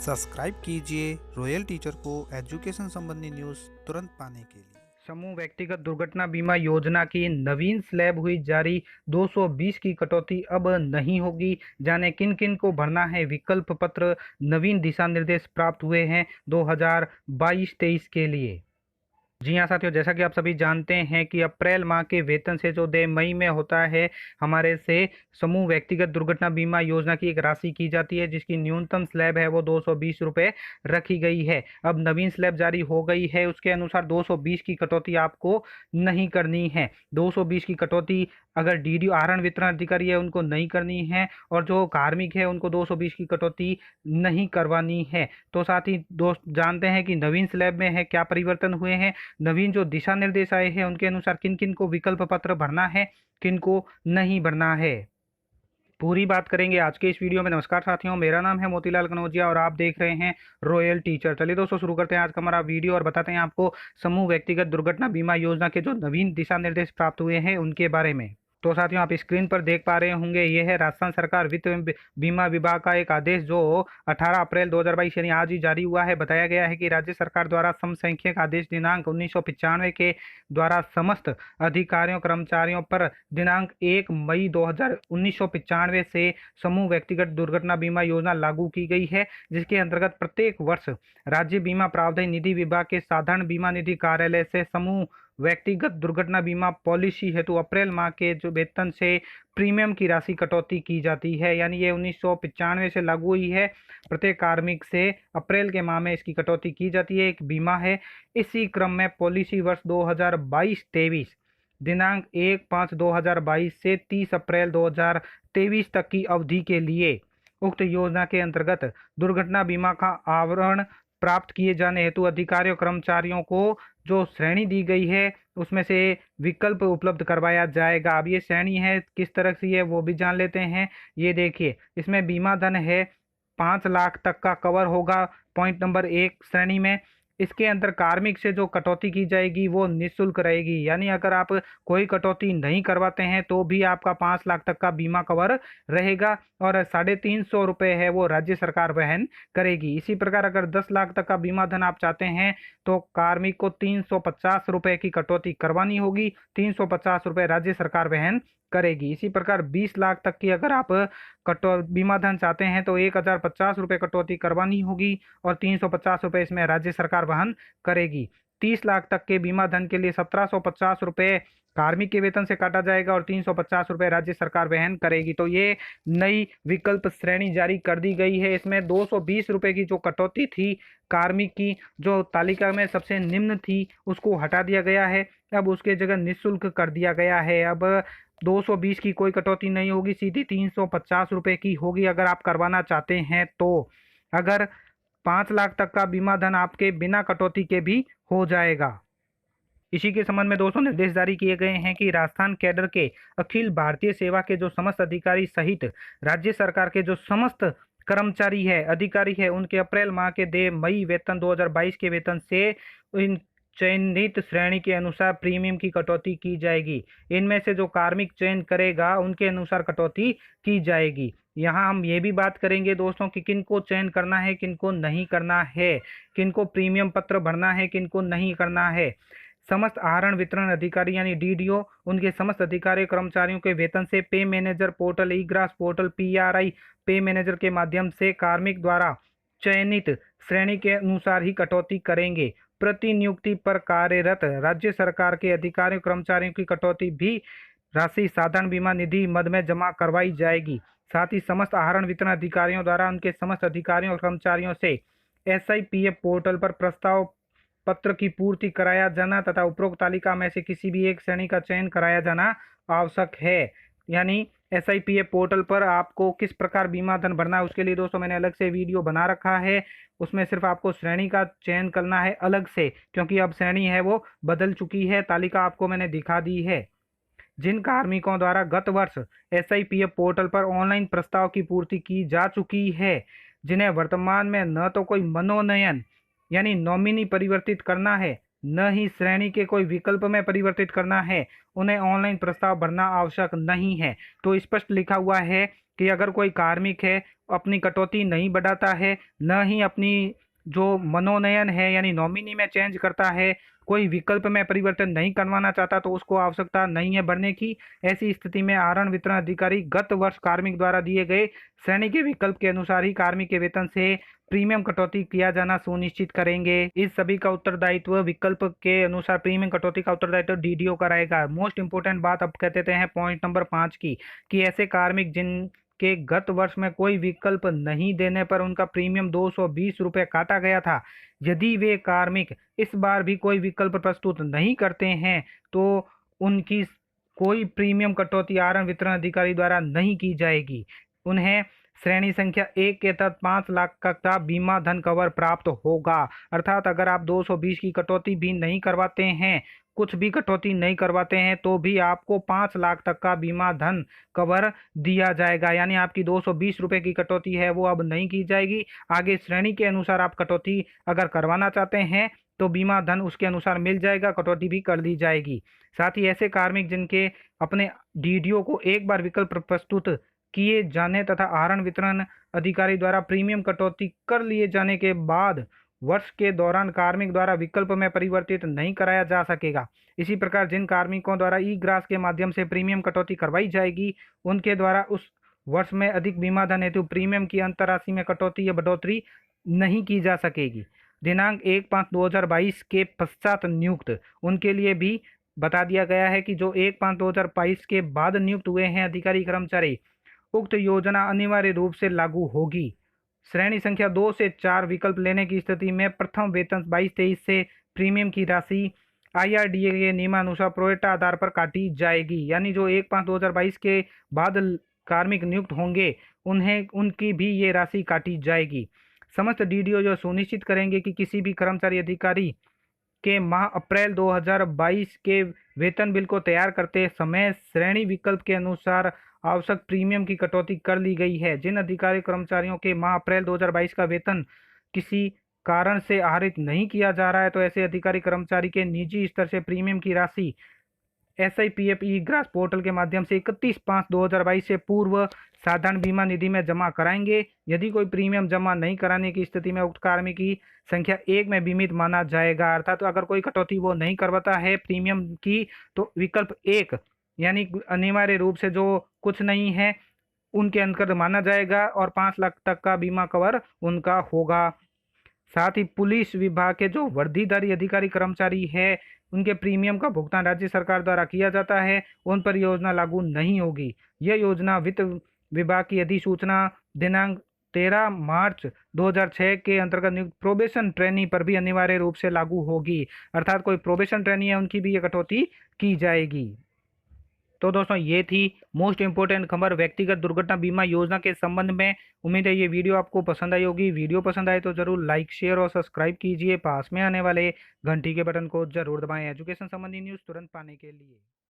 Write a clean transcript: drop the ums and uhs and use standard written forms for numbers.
Subscribe कीजिए royal teacher को education संबंधी न्यूज़ तुरंत पाने के लिए। समूह व्यक्तिगत दुर्घटना बीमा योजना की नवीन स्लैब हुई जारी। 220 की कटौती अब नहीं होगी। जाने किन किन को भरना है विकल्प पत्र। नवीन दिशा निर्देश प्राप्त हुए हैं 2022-23 के लिए। जी हाँ साथियों, जैसा कि आप सभी जानते हैं कि अप्रैल माह के वेतन से जो देय मई में होता है, हमारे से समूह व्यक्तिगत दुर्घटना बीमा योजना की एक राशि की जाती है, जिसकी न्यूनतम स्लैब है वो 220 रुपये रखी गई है। अब नवीन स्लैब जारी हो गई है, उसके अनुसार 220 की कटौती आपको नहीं करनी है। 220 की कटौती अगर डीडीओ आहरण वितरण अधिकारी है उनको नहीं करनी है, और जो कार्मिक है उनको 220 की कटौती नहीं करवानी है। तो साथ ही दोस्त जानते हैं कि नवीन स्लैब में है क्या परिवर्तन हुए हैं, नवीन जो दिशा निर्देश आए हैं उनके अनुसार किन किन को विकल्प पत्र भरना है, किन को नहीं भरना है, पूरी बात करेंगे आज के इस वीडियो में। नमस्कार साथियों, मेरा नाम है मोतीलाल कनौजिया और आप देख रहे हैं रॉयल टीचर। चलिए दोस्तों शुरू करते हैं आज का हमारा वीडियो और बताते हैं आपको समूह व्यक्तिगत दुर्घटना बीमा योजना के जो नवीन दिशा निर्देश प्राप्त हुए हैं उनके बारे में। तो साथियों आप स्क्रीन पर देख पा रहे होंगे, ये है राजस्थान सरकार वित्त बीमा विभाग का एक आदेश जो 18 अप्रैल 2022 यानी आज ही जारी हुआ है। बताया गया है कि राज्य सरकार द्वारा समसंख्यक आदेश दिनांक 1995 के द्वारा समस्त अधिकारियों कर्मचारियों पर दिनांक 1 मई 1995 से समूह व्यक्तिगत दुर्घटना बीमा योजना लागू की गई है, जिसके अंतर्गत प्रत्येक वर्ष राज्य बीमा प्रावधान निधि विभाग के साधारण बीमा निधि कार्यालय से समूह व्यक्तिगत दुर्घटना बीमा पॉलिसी हेतु अप्रैल माह के जो वेतन से प्रीमियम की राशि कटौती की जाती है। यानी ये 1995 से लागू हुई है। प्रत्येक कार्मिक से अप्रैल के माह में इसकी कटौती की जाती है, एक बीमा है। इसी क्रम में पॉलिसी वर्ष 2022-23 दिनांक 1/5/2022 से 30 अप्रैल 2023 तक की अवधि के लिए उक्त योजना के अंतर्गत दुर्घटना बीमा का आवरण प्राप्त किए जाने हेतु अधिकारियों कर्मचारियों को जो श्रेणी दी गई है उसमें से विकल्प उपलब्ध करवाया जाएगा। अब ये श्रेणी है किस तरह से है वो भी जान लेते हैं। ये देखिए, इसमें बीमा धन है 5 लाख तक का कवर होगा पॉइंट नंबर 1 श्रेणी में। इसके अंदर कार्मिक से जो कटौती की जाएगी वो निःशुल्क रहेगी। यानी अगर आप कोई कटौती नहीं करवाते हैं तो भी आपका 5 लाख तक का बीमा कवर रहेगा, और 350 रुपये है वो राज्य सरकार वहन करेगी। इसी प्रकार अगर 10 लाख तक का बीमा धन आप चाहते हैं तो कार्मिक को 350 रुपये की कटौती करवानी होगी, 350 रुपये राज्य सरकार वहन करेगी। इसी प्रकार 20 लाख तक की अगर आप बीमा धन चाहते हैं तो 1050 रुपये कटौती करवानी होगी और 350 रुपये इसमें राज्य सरकार वहन करेगी। 30 लाख तक के बीमा धन के लिए 1750 रुपये कार्मिक के वेतन से काटा जाएगा और 350 रुपये राज्य सरकार वहन करेगी। तो ये नई विकल्प श्रेणी जारी कर दी गई है। इसमें 220 रुपये की जो कटौती थी कार्मिक की, जो तालिका में सबसे निम्न थी, उसको हटा दिया गया है। अब उसके जगह निःशुल्क कर दिया गया है। अब 220 की कोई कटौती नहीं होगी, सीधी 350 रुपये की होगी अगर आप करवाना चाहते हैं तो। अगर 5 लाख तक का बीमा धन आपके बिना कटौती के भी हो जाएगा। इसी के संबंध में दोस्तों निर्देश जारी किए गए हैं कि राजस्थान कैडर के अखिल भारतीय सेवा के जो समस्त अधिकारी सहित राज्य सरकार के जो समस्त कर्मचारी है अधिकारी है उनके अप्रैल माह के देय मई वेतन 2022 के वेतन से इन चयनित श्रेणी के अनुसार प्रीमियम की कटौती की जाएगी। इनमें से जो कार्मिक चयन करेगा उनके अनुसार कटौती की जाएगी। यहाँ हम ये भी बात करेंगे दोस्तों कि किनको चयन करना है, किनको नहीं करना है, किनको प्रीमियम पत्र भरना है, किनको नहीं करना है। समस्त आहरण वितरण अधिकारी यानी डीडीओ उनके समस्त अधिकारी कर्मचारियों के वेतन से पे मैनेजर पोर्टल, ई ग्रास पोर्टल, पीआरआई पे मैनेजर के माध्यम से कार्मिक द्वारा चयनित श्रेणी के अनुसार ही कटौती करेंगे। प्रतिनियुक्ति पर कार्यरत राज्य सरकार के अधिकारियों कर्मचारियों की कटौती भी राशि साधारण बीमा निधि मद में जमा करवाई जाएगी। साथ ही समस्त आहरण वितरण अधिकारियों द्वारा उनके समस्त अधिकारियों और कर्मचारियों से एसआईपीएफ पोर्टल पर प्रस्ताव पत्र की पूर्ति कराया जाना तथा उपरोक्त तालिका में से किसी भी एक श्रेणी का चयन कराया जाना आवश्यक है। यानी एसआईपीएफ पोर्टल पर आपको किस प्रकार बीमा धन भरना है उसके लिए दोस्तों मैंने अलग से वीडियो बना रखा है। उसमें सिर्फ आपको श्रेणी का चयन करना है अलग से, क्योंकि अब श्रेणी है वो बदल चुकी है। तालिका आपको मैंने दिखा दी है। जिन कार्मिकों द्वारा गत वर्ष एसआईपीएफ पोर्टल पर ऑनलाइन प्रस्ताव की पूर्ति की जा चुकी है, जिन्हें वर्तमान में न तो कोई मनोनयन यानी नॉमिनी परिवर्तित करना है, न ही श्रेणी के कोई विकल्प में परिवर्तित करना है। उन्हें ऑनलाइन प्रस्ताव भरना आवश्यक नहीं है। तो स्पष्ट लिखा हुआ है कि अगर कोई कार्मिक है अपनी कटौती नहीं बढ़ाता है, न ही अपनी जो मनोनयन है यानी नॉमिनी में चेंज करता है, कोई विकल्प में परिवर्तन नहीं करवाना चाहता, तो उसको आवश्यकता नहीं है भरने की। ऐसी स्थिति में आहरण वितरण अधिकारी गत वर्ष कार्मिक द्वारा दिए गए श्रेणी के विकल्प के अनुसार ही कार्मिक के वेतन से प्रीमियम कटौती किया जाना सुनिश्चित करेंगे। इस सभी का उत्तरदायित्व विकल्प के अनुसार प्रीमियम कटौती का उत्तरदायित्व डीडीओ का रहेगा। मोस्ट इंपोर्टेंट बात अब कहते हैं पॉइंट नंबर 5 की, कि ऐसे कार्मिक जिनके गत वर्ष में कोई विकल्प नहीं देने पर उनका प्रीमियम 220 रुपये काटा गया था, यदि वे कार्मिक इस बार भी कोई विकल्प प्रस्तुत नहीं करते हैं तो उनकी कोई प्रीमियम कटौती आहरण वितरण अधिकारी द्वारा नहीं की जाएगी। उन्हें श्रेणी संख्या 1 के तहत 5 लाख का बीमा धन कवर प्राप्त होगा। अर्थात अगर आप 220 की कटौती भी नहीं करवाते हैं, कुछ भी कटौती नहीं करवाते हैं, तो भी आपको 5 लाख तक का बीमा धन कवर दिया जाएगा। यानी आपकी 220 रुपये की कटौती है वो अब नहीं की जाएगी। आगे श्रेणी के अनुसार आप कटौती अगर करवाना चाहते हैं तो बीमा धन उसके अनुसार मिल जाएगा, कटौती भी कर दी जाएगी। साथ ही ऐसे कार्मिक जिनके अपने डीडीओ को एक बार विकल्प प्रस्तुत किए जाने तथा आहरण वितरण अधिकारी द्वारा प्रीमियम कटौती कर लिए जाने के बाद वर्ष के दौरान कार्मिक द्वारा विकल्प में परिवर्तित नहीं कराया जा सकेगा। इसी प्रकार जिन कार्मिकों द्वारा ई ग्रास के माध्यम से प्रीमियम कटौती करवाई जाएगी, उनके द्वारा उस वर्ष में अधिक बीमा धन हेतु प्रीमियम की अंतराशि में कटौती या बढ़ोतरी नहीं की जा सकेगी। दिनांक 1/5/2022 के पश्चात नियुक्त उनके लिए भी बता दिया गया है कि जो 1/5/2022 के बाद नियुक्त हुए हैं अधिकारी कर्मचारी, उक्त योजना अनिवार्य रूप से लागू होगी। श्रेणी संख्या 2 से 4 विकल्प लेने की स्थिति में प्रथम वेतन 22-23 से प्रीमियम की राशि आईआरडीए के नियमानुसार प्रोरेटा आधार पर काटी जाएगी। यानी जो 1/5/2022 के बाद कार्मिक नियुक्त होंगे उन्हें उनकी भी ये राशि काटी जाएगी। समस्त डीडीओ जो सुनिश्चित करेंगे कि किसी भी कर्मचारी अधिकारी के माह अप्रैल 2022 के वेतन बिल को तैयार करते समय श्रेणी विकल्प के अनुसार आवश्यक प्रीमियम की कटौती कर ली गई है। जिन अधिकारी कर्मचारियों के माह अप्रैल 2022 का वेतन किसी कारण से आहरित नहीं किया जा रहा है, तो ऐसे अधिकारी कर्मचारी के निजी स्तर से प्रीमियम की राशि SIPF ई ग्रास पोर्टल के माध्यम से 31/5/2022 से पूर्व साधारण बीमा निधि में जमा कराएंगे। यदि कोई प्रीमियम जमा नहीं कराने की स्थिति में उक्त कार्मिक की संख्या 1 में बीमित माना जाएगा। अर्थात तो अगर कोई कटौती वो नहीं करवाता है प्रीमियम की, तो विकल्प 1 यानी अनिवार्य रूप से जो कुछ नहीं है उनके अंतर्गत माना जाएगा और 5 लाख तक का बीमा कवर उनका होगा। साथ ही पुलिस विभाग के जो वर्दीधारी अधिकारी कर्मचारी है उनके प्रीमियम का भुगतान राज्य सरकार द्वारा किया जाता है, उन पर योजना लागू नहीं होगी। यह योजना वित्त विभाग की अधिसूचना दिनांक 13 मार्च 2006 के अंतर्गत नियुक्त प्रोबेशन ट्रेनी पर भी अनिवार्य रूप से लागू होगी। अर्थात कोई प्रोबेशन ट्रेनी है उनकी भी ये कटौती की जाएगी। तो दोस्तों ये थी मोस्ट इम्पोर्टेंट खबर व्यक्तिगत दुर्घटना बीमा योजना के संबंध में। उम्मीद है ये वीडियो आपको पसंद आई होगी। वीडियो पसंद आए तो जरूर लाइक शेयर और सब्सक्राइब कीजिए। पास में आने वाले घंटी के बटन को जरूर दबाएं एजुकेशन संबंधी न्यूज़ तुरंत पाने के लिए।